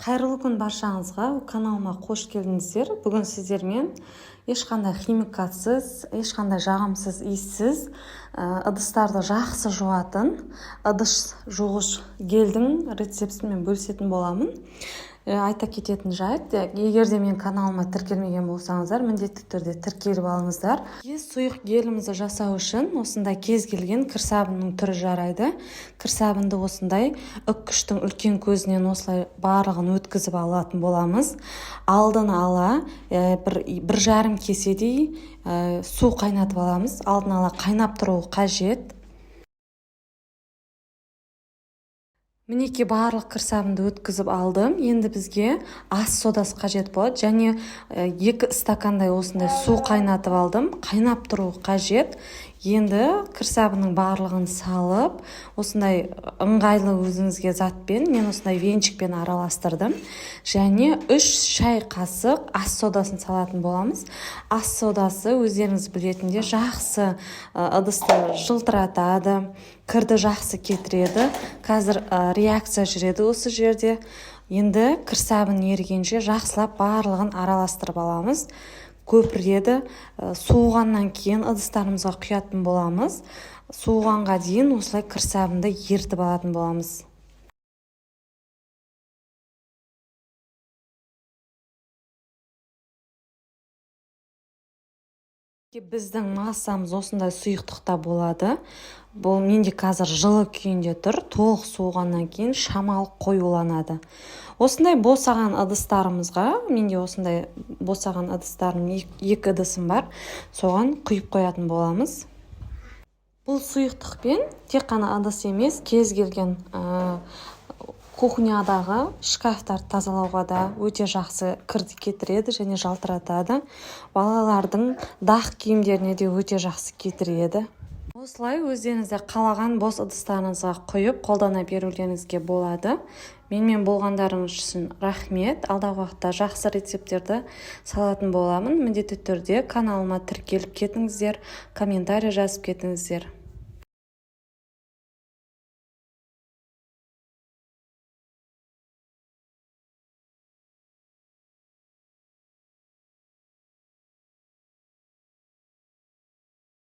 Қайырлы күн баршаңызға, каналыма қош келдіңіздер. Бүгін сіздермен ешқандай химикатсыз, ешқандай жағымсыз иіссіз ыдыстарды жақсы жуатын ыдыс жуғыш гельдің рецептімен бөлісетін боламын. Айта кететін жайт, егер де мен каналыма тіркелмеген болсаңыздар, міндетті түрде тіркеліп алыңыздар. Сұйық гелімізді жасау үшін осындай кез келген кір сабынның түрі жарайды. Кір сабынды осындай үккіштің үлкен көзінен осылай барлығын өткізіп алатын боламыз. Алдын ала бір жарым кеседей су қайнатып аламыз. Алдын ала қайнап тұруы қажет. Мінеки барлық кір сабынды өткізіп алдым. Енді бізге ас содасы қажет болады. Және 2 стакандай осындай су қайнатып алдым. Қайнап тұруы қажет. Енді кір сабынның барлығын салып, осындай ыңғайлы өзіңізге затпен, мен осындай венчикпен араластырдым. Және 3 шай қасық ас содасын салатын боламыз. Ас содасы өздеріңіз білетіндей жақсы ыдысты жылтыратады, кірді жақсы кетіреді. Қазір реакция жүреді осы жерде. Енді кір сабын ерігенше жақсылап барлығын араластырып аламыз. Көпіреді. Суығаннан кейін ыдыстарымызға құятын боламыз. Суығанға дейін осылай кір сабынды ертіп алатын боламыз. Біздің массамыз осындай сұйықтықта болады. Бұл менде қазір жылы күйінде тұр. Толық суығаннан кейін шамалы қоюланады. Осындай босаған ыдыстарымызға, менде осындай босаған ыдыстарым 2 ыдысым бар. Соған құйып қоятын боламыз. Бұл сұйықтықпен тек қана ыдыс емес, кез келген кухнядағы шкафтарды тазалауға да өте жақсы кірді кетіреді және жалтыратады. Балалардың дақ киімдеріне де өте жақсы кетіреді. Осылай өздеріңізде қалаған бос ыдыстарыңызға құйып қолдана берулеріңізге болады. Менімен болғандарыңыз үшін рахмет. Алдағы уақытта жақсы рецепттерді салатын боламын. Міндетті түрде каналыма тіркеліп кетіңіздер, комментарий жазып кетіңіздер.